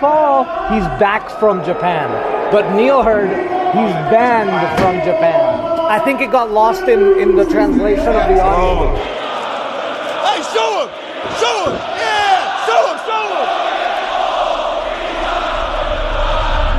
Paul, he's back from Japan. But Neil heard he's banned from Japan. I think it got lost in the translation of the audio. Hey, show him! Show him! Yeah! Show him!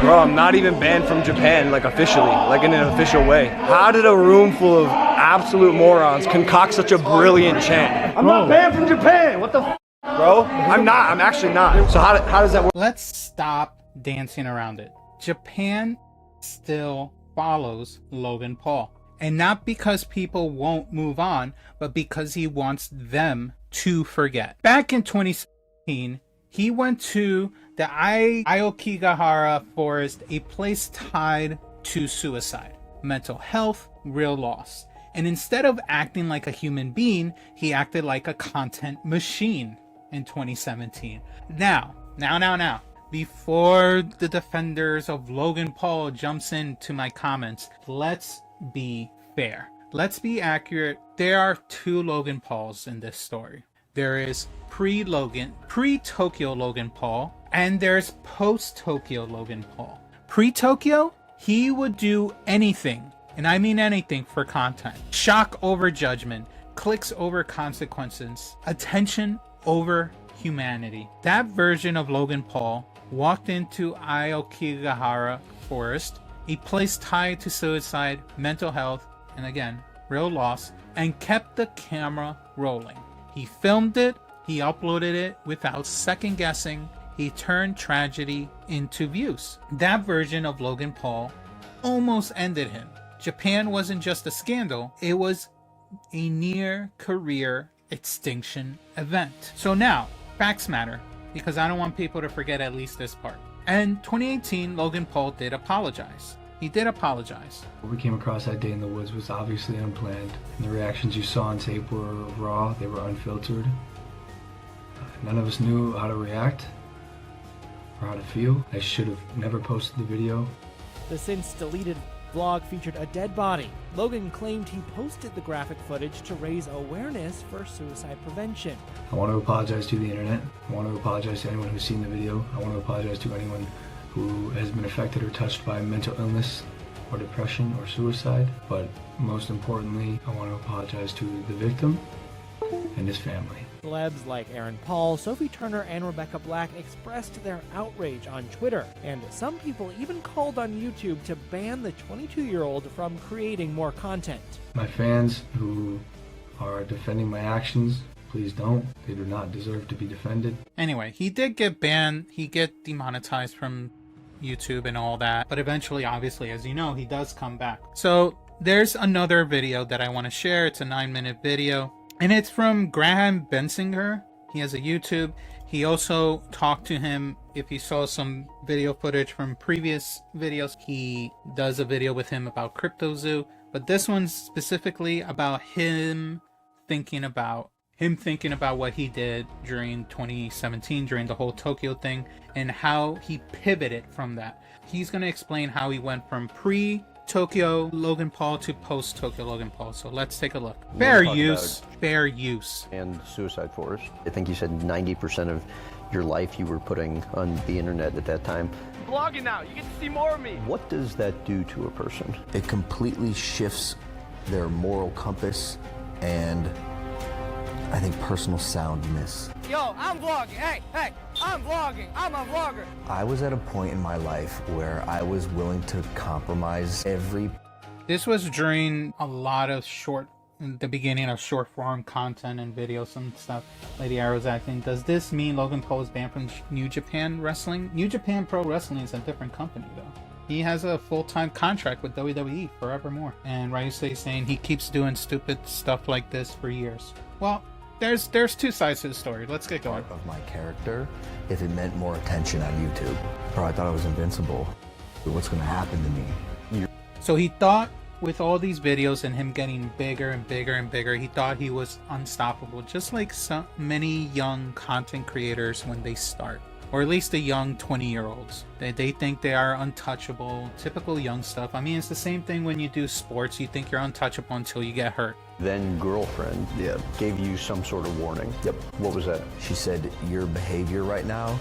Bro, I'm not even banned from Japan, like officially, like in an official way. How did a room full of absolute morons concoct such a brilliant chant? I'm not banned from Japan! What the f? Bro, I'm not. I'm actually not. So how does that work? Let's stop dancing around it. Japan still follows Logan Paul. And not because people won't move on, but because he wants them to forget. Back in 2017, he went to the Aokigahara forest, a place tied to suicide, mental health, real loss. And instead of acting like a human being, he acted like a content machine in 2017. Now, before the defenders of Logan Paul jumps into my comments, let's be fair. Let's be accurate. There are two Logan Pauls in this story. There is pre-Tokyo Logan Paul, and there's post-Tokyo Logan Paul. Pre-Tokyo, he would do anything, and I mean anything, for content. Shock over judgment, clicks over consequences, attention over humanity. That version of Logan Paul walked into Aokigahara forest, a place tied to suicide, mental health, and again, real loss, and kept the camera rolling. He filmed it, he uploaded it without second guessing. He turned tragedy into views. That version of Logan Paul almost ended him. Japan wasn't just a scandal, it was a near career extinction event. So now, facts matter, because I don't want people to forget at least this part. And 2018, Logan Paul did apologize. He did apologize. What we came across that day in the woods was obviously unplanned, and the reactions you saw on tape were raw, they were unfiltered. None of us knew how to react or how to feel. I should have never posted the video. The since deleted vlog featured a dead body. Logan claimed he posted the graphic footage to raise awareness for suicide prevention. I want to apologize to the internet. I want to apologize to anyone who's seen the video. I want to apologize to anyone who has been affected or touched by mental illness or depression or suicide. But most importantly, I want to apologize to the victim and his family. Celebs like Aaron Paul, Sophie Turner, and Rebecca Black expressed their outrage on Twitter, and some people even called on YouTube to ban the 22-year-old from creating more content. My fans who are defending my actions, please don't. They do not deserve to be defended. Anyway, he did get banned. He get demonetized from YouTube and all that. But eventually, obviously, as you know, he does come back. So there's another video that I want to share. It's a 9-minute video. And it's from Graham Bensinger. He has a YouTube. He also talked to him. If you saw some video footage from previous videos, he does a video with him about CryptoZoo. But this one's specifically about him thinking about what he did during 2017, during the whole Tokyo thing, and how he pivoted from that. He's going to explain how he went from pre-Tokyo Logan Paul to post-Tokyo Logan Paul. So let's take a look. Fair use. And suicide forest. I think you said 90% of your life you were putting on the internet at that time. I'm vlogging now. You get to see more of me. What does that do to a person? It completely shifts their moral compass and I think personal soundness. Yo, I'm vlogging. Hey, I'm vlogging. I'm a vlogger. I was at a point in my life where I was willing to compromise every... This was during a lot of the beginning of short form content and videos and stuff. Lady Arrow's acting. Does this mean Logan Paul is banned from New Japan Wrestling? New Japan Pro Wrestling is a different company though. He has a full-time contract with WWE forevermore. And Ryusei saying he keeps doing stupid stuff like this for years. Well, there's two sides to the story. Let's get going. Of my character, if it meant more attention on YouTube. Bro, I thought I was invincible. What's gonna happen to me? So he thought with all these videos and him getting bigger and bigger and bigger, he thought he was unstoppable. Just like so many young content creators when they start. Or at least the young 20-year-olds. They think they are untouchable, typical young stuff. I mean, it's the same thing when you do sports. You think you're untouchable until you get hurt. Then girlfriend gave you some sort of warning. Yep. What was that? She said, your behavior right now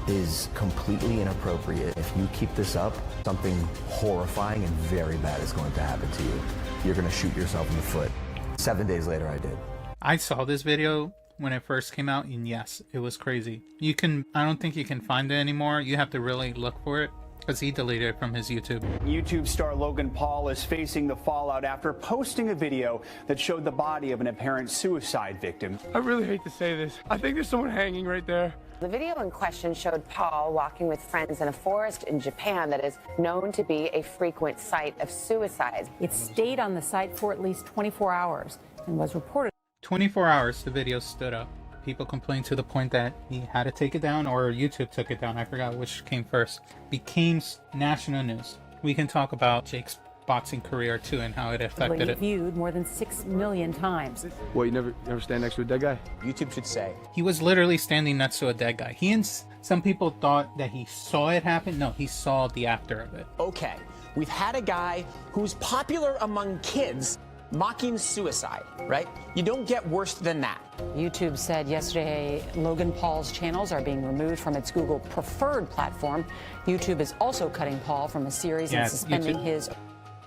is completely inappropriate. If you keep this up, something horrifying and very bad is going to happen to you. You're going to shoot yourself in the foot. 7 days later, I did. I saw this video when it first came out, and yes, it was crazy. I don't think you can find it anymore. You have to really look for it, because he deleted it from his YouTube. YouTube star Logan Paul is facing the fallout after posting a video that showed the body of an apparent suicide victim. I really hate to say this. I think there's someone hanging right there. The video in question showed Paul walking with friends in a forest in Japan that is known to be a frequent site of suicides. It stayed on the site for at least 24 hours and was reported. 24 hours the video stood up. People complained to the point that he had to take it down, or YouTube took it down. I forgot which came first. Became national news. We can talk about Jake's boxing career too and how it affected it. Viewed more than 6 million times. What, you never stand next to a dead guy? YouTube should say He was literally standing next to a dead guy. He and some people thought that he saw it happen. No, he saw the after of it. Okay, we've had a guy who's popular among kids mocking suicide, right? You don't get worse than that. YouTube said yesterday Logan Paul's channels are being removed from its Google preferred platform. YouTube is also cutting Paul from a series and suspending his...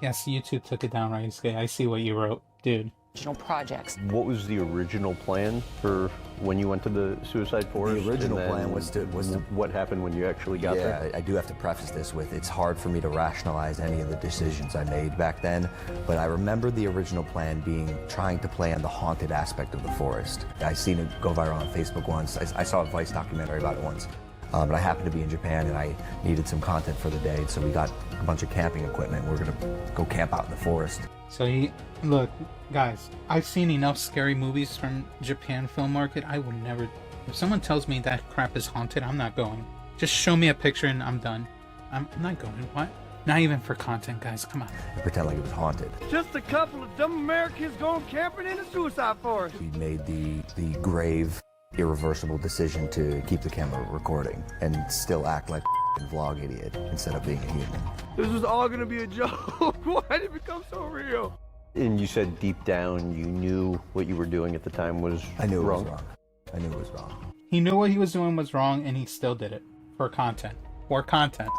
Yes, YouTube took it down, right? I see what you wrote, dude. Original projects. What was the original plan for when you went to the suicide forest? The original plan was to... what happened when you actually got there? I do have to preface this with, it's hard for me to rationalize any of the decisions I made back then, but I remember the original plan being trying to play on the haunted aspect of the forest. I seen it go viral on Facebook once. I saw a Vice documentary about it once. But I happened to be in Japan and I needed some content for the day, so we got a bunch of camping equipment. We're gonna go camp out in the forest. So look, guys, I've seen enough scary movies from Japan film market. I would never, if someone tells me that crap is haunted, I'm not going. Just show me a picture and I'm done. I'm not going. What? Not even for content, guys. Come on. Pretend like it was haunted. Just a couple of dumb Americans going camping in a suicide forest. We made the grave, irreversible decision to keep the camera recording and still act like a vlog idiot instead of being a human. This was all gonna be a joke. Why did it become so real? And you said deep down you knew what you were doing at the time was wrong? I knew it was wrong. I knew it was wrong. He knew what he was doing was wrong and he still did it. For content. For content.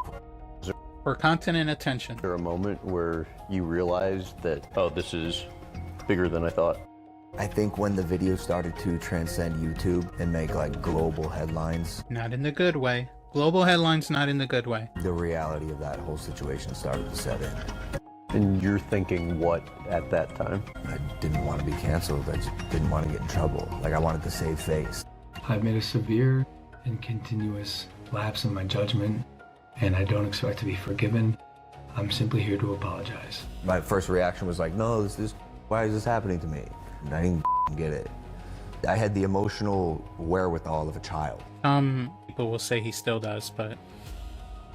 For content and attention. Was there a moment where you realized that, oh, this is bigger than I thought? I think when the video started to transcend YouTube and make like global headlines. Not in the good way. Global headlines, not in the good way. The reality of that whole situation started to set in. And you're thinking what at that time? I didn't want to be canceled. I just didn't want to get in trouble. Like, I wanted to save face. I've made a severe and continuous lapse in my judgment, and I don't expect to be forgiven. I'm simply here to apologize. My first reaction was like, no, why is this happening to me? And I didn't get it. I had the emotional wherewithal of a child. People will say he still does, but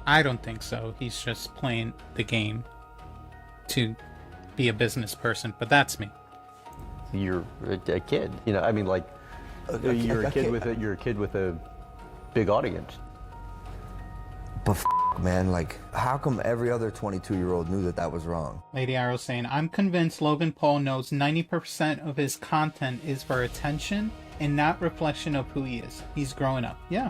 I don't think so. He's just playing the game to be a business person, but that's me. You're a kid, you know. I mean, like, you're a kid with a big audience. But man, like, how come every other 22-year-old knew that was wrong? Lady Arrow saying, I'm convinced Logan Paul knows 90% of his content is for attention and not reflection of who he is. He's growing up. Yeah.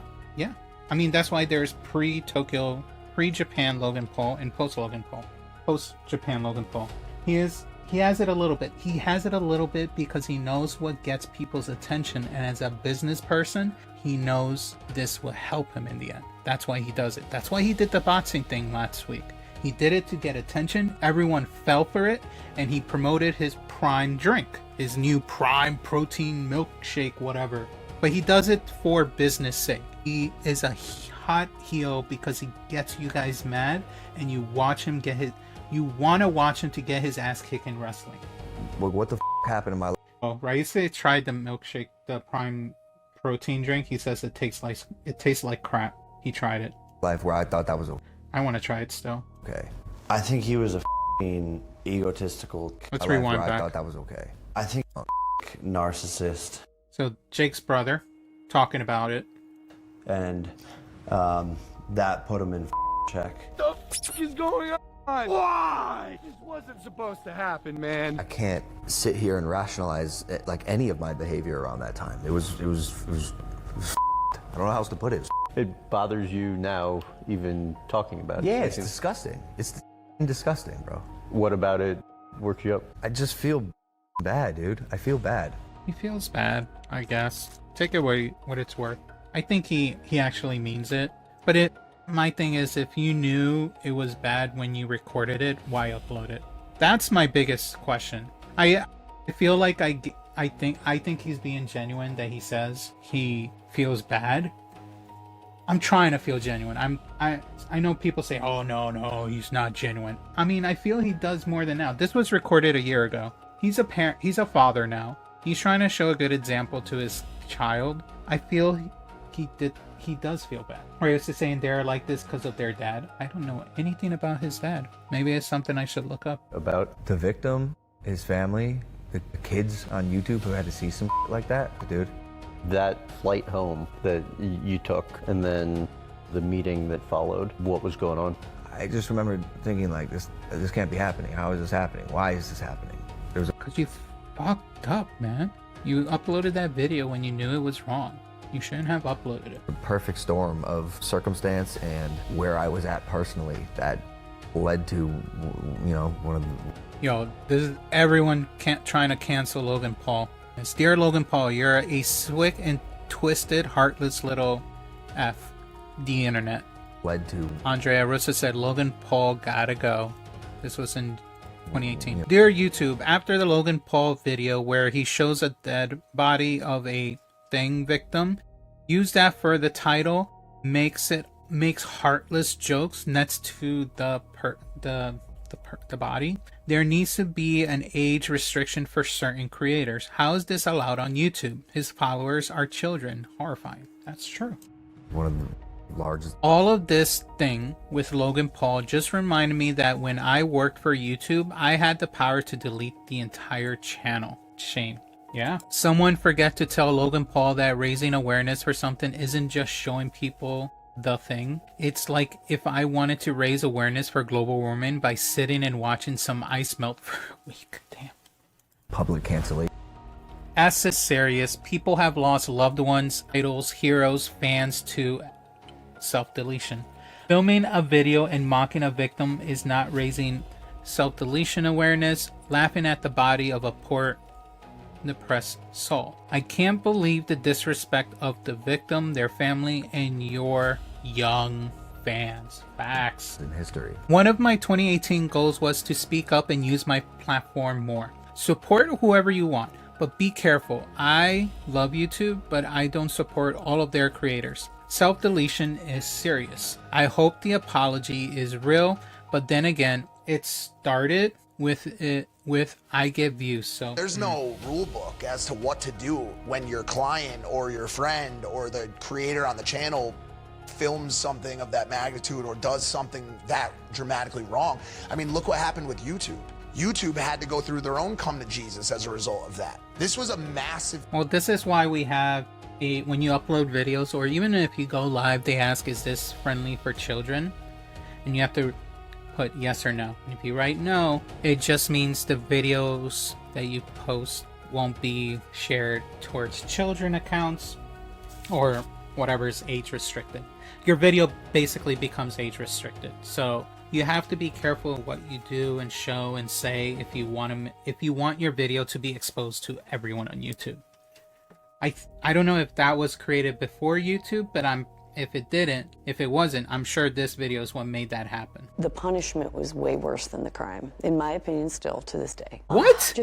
I mean, that's why there's pre-Tokyo, pre-Japan Logan Paul and post-Logan Paul. Post-Japan Logan Paul. He has it a little bit. He has it a little bit because he knows what gets people's attention, and as a business person, he knows this will help him in the end. That's why he does it. That's why he did the boxing thing last week. He did it to get attention. Everyone fell for it, and he promoted his prime drink, his new prime protein milkshake, whatever. But he does it for business sake. He is a hot heel because he gets you guys mad, and you watch him get you want to watch him to get his ass kicked in wrestling. What the happened in my life? Oh, Raisa tried the milkshake, the prime protein drink. He says it tastes like crap. He tried it. Life where I thought that was okay. I want to try it still. Okay. I think he was a egotistical. Let's rewind back. I thought that was okay. I think narcissist. So Jake's brother talking about it. And that put him in check. What the f is going on? Why? This wasn't supposed to happen, man. I can't sit here and rationalize like any of my behavior around that time. It was I don't know how else to put it. It bothers you now even talking about it. Yeah, it's disgusting. It's disgusting, bro. What about it works you up? I just feel bad, dude. I feel bad. He feels bad, I guess. Take it what it's worth. I think he actually means it. But my thing is, if you knew it was bad when you recorded it, why upload it? That's my biggest question. I feel like I think he's being genuine that he says he feels bad. I'm trying to feel genuine. I know people say, oh no, he's not genuine. I mean, I feel he does more than now. This was recorded a year ago. He's a parent, he's a father now. He's trying to show a good example to his child. I feel he does feel bad. Or he was just saying they're like this because of their dad. I don't know anything about his dad. Maybe it's something I should look up. About the victim, his family, the kids on YouTube who had to see some like that, dude. That flight home that you took and then the meeting that followed, what was going on? I just remember thinking like, this can't be happening. How is this happening? Why is this happening? Because you fucked up, man. You uploaded that video when you knew it was wrong. You shouldn't have uploaded it. A perfect storm of circumstance and where I was at personally that led to, one of the... Yo, this is everyone trying to cancel Logan Paul. It's, dear Logan Paul, you're a slick and twisted, heartless little F. The internet. Led to... Andrea Russa said Logan Paul gotta go. This was in 2018. Yeah. Dear YouTube, after the Logan Paul video where he shows a dead body of a thing victim, use that for the title, makes heartless jokes next to the body. There needs to be an age restriction for certain creators. How is this allowed on YouTube? His followers are children. Horrifying. That's true. One of the largest. All of this thing with Logan Paul just reminded me that when I worked for YouTube, I had the power to delete the entire channel. Shame. Yeah. Someone forget to tell Logan Paul that raising awareness for something isn't just showing people the thing. It's like if I wanted to raise awareness for global warming by sitting and watching some ice melt for a week. Damn. Public cancellation. As is serious, people have lost loved ones, idols, heroes, fans to self-deletion. Filming a video and mocking a victim is not raising self-deletion awareness. Laughing at the body of a poor depressed soul. I can't believe the disrespect of the victim, their family, and your young fans. Facts. In history. One of my 2018 goals was to speak up and use my platform more. Support whoever you want, but be careful. I love YouTube, but I don't support all of their creators. Self-deletion is serious. I hope the apology is real, but then again, it started with I get views, so there's no rule book as to what to do when your client or your friend or the creator on the channel films something of that magnitude or does something that dramatically wrong. I mean, look what happened with YouTube. YouTube had to go through their own come to Jesus as a result of that. This was a massive... Well, this is why we have when you upload videos or even if you go live, they ask, is this friendly for children? And you have to put yes or no. And if you write no, it just means the videos that you post won't be shared towards children accounts or whatever is age restricted. Your video basically becomes age restricted. So you have to be careful what you do and show and say if you want your video to be exposed to everyone on YouTube. I don't know if that was created before YouTube, but if it wasn't, I'm sure this video is what made that happen. The punishment was way worse than the crime, in my opinion, still to this day. What?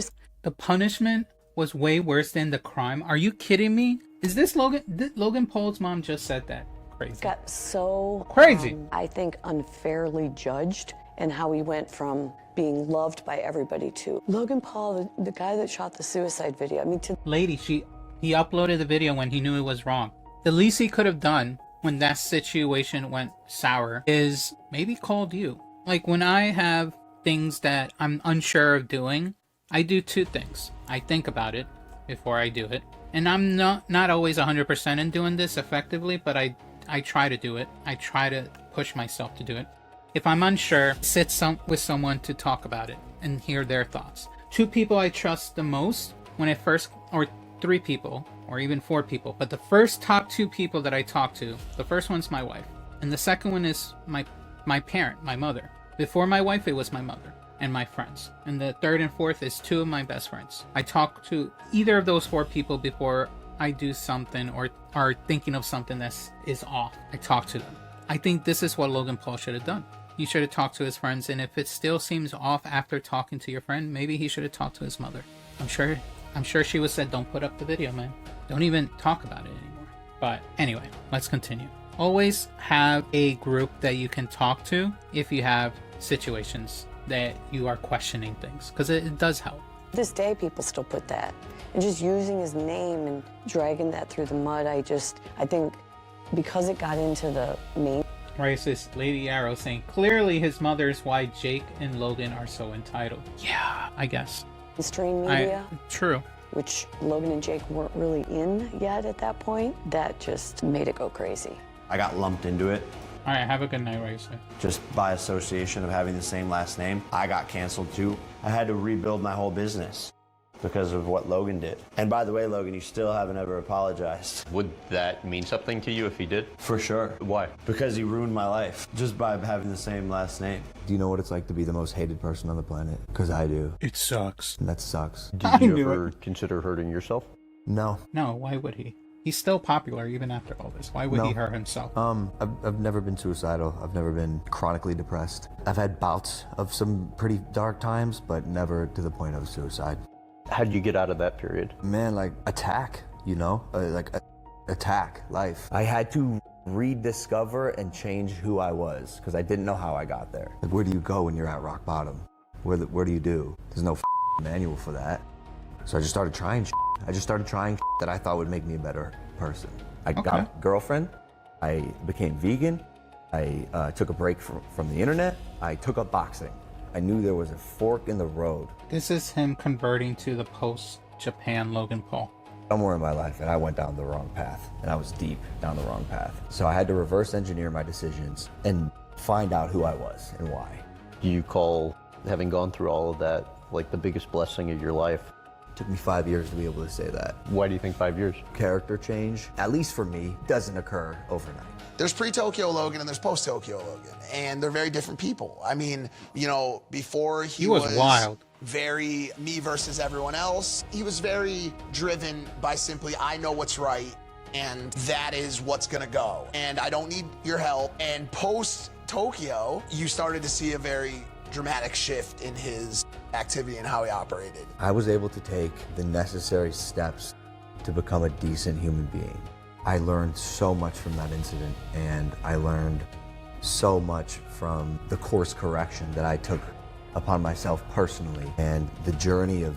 The punishment was way worse than the crime? Are you kidding me? Is this Logan Paul's mom just said that? Crazy. Got so crazy. I think unfairly judged, and how he went from being loved by everybody to Logan Paul, the guy that shot the suicide video. I mean, lady, he uploaded the video when he knew it was wrong. The least he could have done when that situation went sour is maybe called you. Like when I have things that I'm unsure of doing, I do two things. I think about it before I do it. And I'm not always 100% in doing this effectively, but I try to do it. I try to push myself to do it. If I'm unsure, sit with someone to talk about it and hear their thoughts. Two people I trust the most when it first, or three people, or even 4 people. But the first top 2 people that I talk to, the first one's my wife, and the second one is my parent, my mother. Before my wife, it was my mother and my friends. And the third and fourth is 2 of my best friends. I talk to either of those 4 people before I do something or are thinking of something that is off. I talk to them. I think this is what Logan Paul should have done. He should have talked to his friends, and if it still seems off after talking to your friend, maybe he should have talked to his mother. I'm sure she would said, don't put up the video, man. Don't even talk about it anymore. But anyway, let's continue. Always have a group that you can talk to if you have situations that you are questioning things, because it does help. This day, people still put that. And just using his name and dragging that through the mud, I think because it got into the main... Racist Lady Arrow saying, clearly his mother is why Jake and Logan are so entitled. Yeah, I guess. Mainstream media. True. Which Logan and Jake weren't really in yet at that point. That just made it go crazy. I got lumped into it. All right, have a good night, Racer. Just by association of having the same last name, I got canceled too. I had to rebuild my whole business because of what Logan did. And by the way, Logan, you still haven't ever apologized. Would that mean something to you if he did? For sure. Why? Because he ruined my life just by having the same last name. Do you know what it's like to be the most hated person on the planet? Because I do. It sucks. And that sucks. Did you ever consider hurting yourself? No. No, why would he? He's still popular even after all this. Why would he hurt himself? I've never been suicidal. I've never been chronically depressed. I've had bouts of some pretty dark times, but never to the point of suicide. How did you get out of that period? Man, like attack, you know? Attack life. I had to rediscover and change who I was because I didn't know how I got there. Like, where do you go when you're at rock bottom? Where do you do? There's no manual for that. So I just started trying I just started trying that I thought would make me a better person. I got a girlfriend. I became vegan. I took a break from the internet. I took up boxing. I knew there was a fork in the road. This is him converting to the post-Japan Logan Paul. Somewhere in my life, and I went down the wrong path, and I was deep down the wrong path. So I had to reverse engineer my decisions and find out who I was and why. Do you call having gone through all of that like the biggest blessing of your life? It took me 5 years to be able to say that. Why do you think 5 years? Character change, at least for me, doesn't occur overnight. There's pre-Tokyo Logan and there's post-Tokyo Logan, and they're very different people. I mean, you know, before he was wild. Very me versus everyone else. He was very driven by simply, I know what's right, and that is what's gonna go. And I don't need your help. And post-Tokyo, you started to see a very dramatic shift in his activity and how he operated. I was able to take the necessary steps to become a decent human being. I learned so much from that incident, and I learned so much from the course correction that I took upon myself personally. And the journey of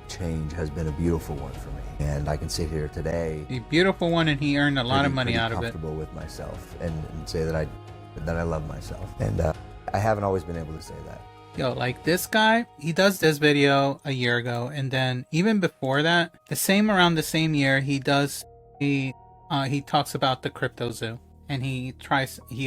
change has been a beautiful one for me. And I can sit here today, a beautiful one, and he earned a lot of money out of it. Comfortable with myself, and say that I love myself. And I haven't always been able to say that. Yo, like this guy, he does this video a year ago, and then even before that, around the same year, he talks about the crypto zoo, and he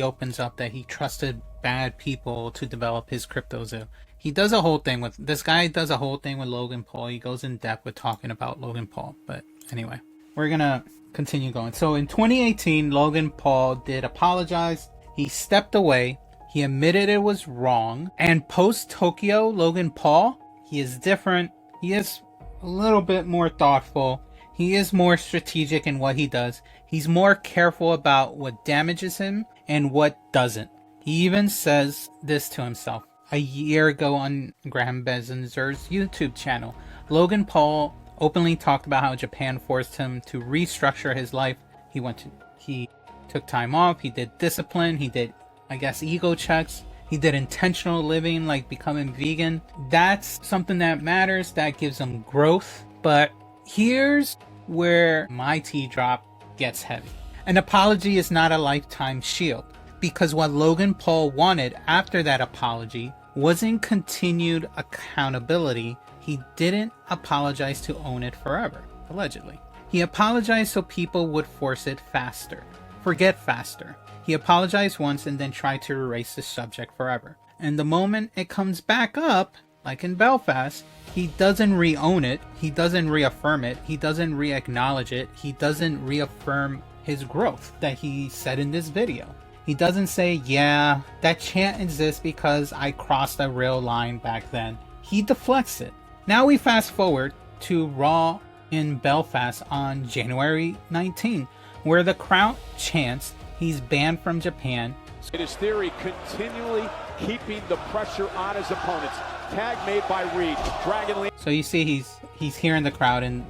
opens up that he trusted bad people to develop his crypto zoo. He does a whole thing with this guy does a whole thing with Logan Paul. He goes in depth with talking about Logan Paul. But anyway, we're gonna continue going. So in 2018, Logan Paul did apologize. He stepped away. He admitted it was wrong. And post Tokyo, Logan Paul, he is different. He is a little bit more thoughtful. He is more strategic in what he does. He's more careful about what damages him and what doesn't. He even says this to himself. A year ago on Graham Bensinger's YouTube channel, Logan Paul openly talked about how Japan forced him to restructure his life. He took time off. He did discipline. He did, I guess, ego checks. He did intentional living, like becoming vegan. That's something that matters. That gives him growth. But here's where my tea drop gets heavy. An apology is not a lifetime shield, because what Logan Paul wanted after that apology wasn't continued accountability. He didn't apologize to own it forever, allegedly. He apologized so people would forget faster. He apologized once and then tried to erase the subject forever. And the moment it comes back up, like in Belfast, he doesn't re-own it, he doesn't reaffirm it, he doesn't re-acknowledge it, he doesn't reaffirm his growth that he said in this video. He doesn't say, yeah, that chant exists because I crossed a real line back then. He deflects it. Now we fast forward to Raw in Belfast on January 19, where the crowd chants he's banned from Japan. In his theory, continually keeping the pressure on his opponents. Tag made by Reed. Dragon Lee. So you see he's hearing the crowd and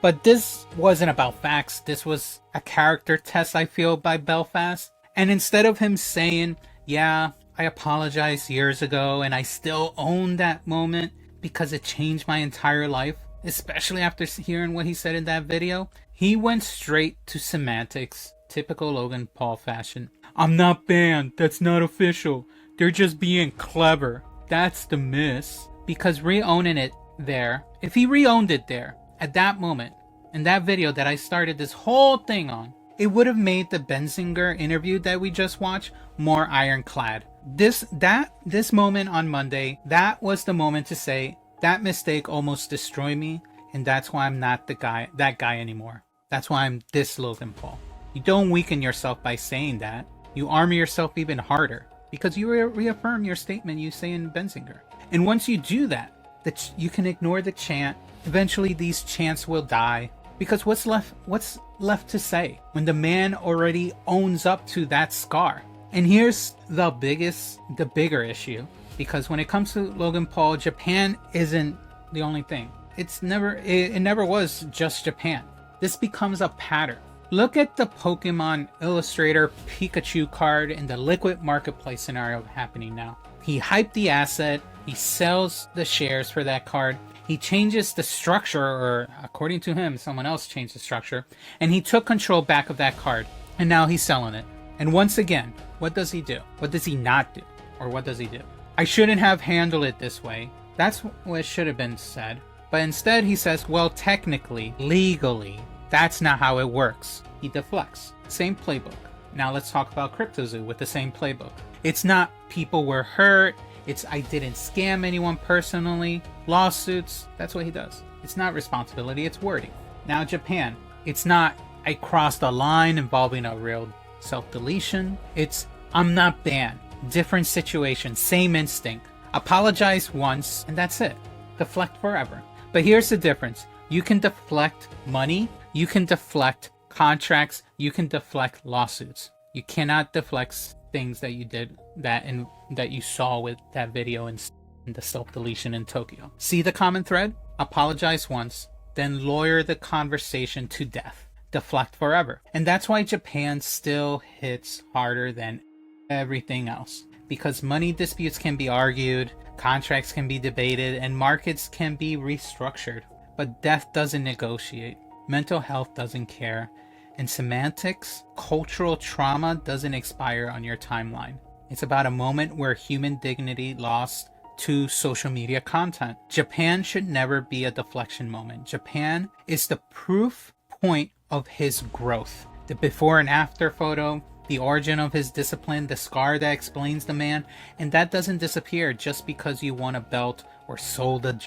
but this wasn't about facts. This was a character test, I feel, by Belfast. And instead of him saying, yeah, I apologized years ago and I still own that moment because it changed my entire life, especially after hearing what he said in that video, he went straight to semantics, typical Logan Paul fashion. I'm not banned. That's not official. They're just being clever. That's the miss. Because re-owning it there, if he re-owned it there, at that moment, in that video that I started this whole thing on, it would have made the Bensinger interview that we just watched more ironclad. This moment on Monday, that was the moment to say, that mistake almost destroyed me, and that's why I'm not that guy anymore. That's why I'm this Logan Paul. You don't weaken yourself by saying that. You armor yourself even harder, because you reaffirm your statement you say in Bensinger. And once you do that you can ignore the chant. Eventually these chants will die, because what's left to say when the man already owns up to that scar? And here's the bigger issue, because when it comes to Logan Paul, Japan isn't the only thing. It never was just Japan. This becomes a pattern. Look at the Pokemon Illustrator Pikachu card in the liquid marketplace scenario happening now. He hyped the asset, he sells the shares for that card, he changes the structure, or according to him, someone else changed the structure, and he took control back of that card, and now he's selling it. And once again, what does he do? What does he not do? Or what does he do? I shouldn't have handled it this way. That's what should have been said. But instead he says, well, technically, legally, that's not how it works. He deflects. Same playbook. Now let's talk about CryptoZoo with the same playbook. It's not people were hurt. It's I didn't scam anyone personally. Lawsuits. That's what he does. It's not responsibility. It's wording. Now Japan. It's not I crossed a line involving a real self-deletion. It's I'm not banned. Different situation. Same instinct. Apologize once and that's it. Deflect forever. But here's the difference. You can deflect money. You can deflect contracts. You can deflect lawsuits. You cannot deflect things that you did that you saw with that video in the self-deletion in Tokyo. See the common thread? Apologize once, then lawyer the conversation to death. Deflect forever. And that's why Japan still hits harder than everything else. Because money disputes can be argued, contracts can be debated, and markets can be restructured. But death doesn't negotiate. Mental health doesn't care. And semantics, cultural trauma doesn't expire on your timeline. It's about a moment where human dignity lost to social media content. Japan should never be a deflection moment. Japan is the proof point of his growth. The before and after photo, the origin of his discipline, the scar that explains the man, and that doesn't disappear just because you won a belt or sold a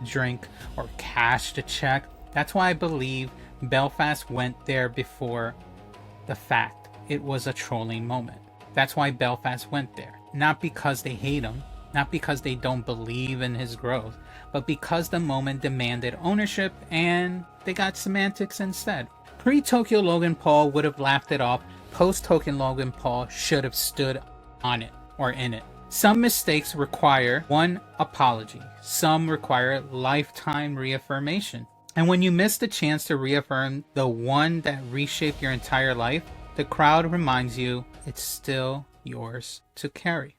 drink or cashed a check. That's why I believe Belfast went there before the fact. It was a trolling moment. That's why Belfast went there. Not because they hate him, not because they don't believe in his growth, but because the moment demanded ownership and they got semantics instead. Pre-Tokyo Logan Paul would have laughed it off. Post-Tokyo Logan Paul should have stood on it or in it. Some mistakes require one apology. Some require lifetime reaffirmation. And when you miss the chance to reaffirm the one that reshaped your entire life, the crowd reminds you it's still yours to carry.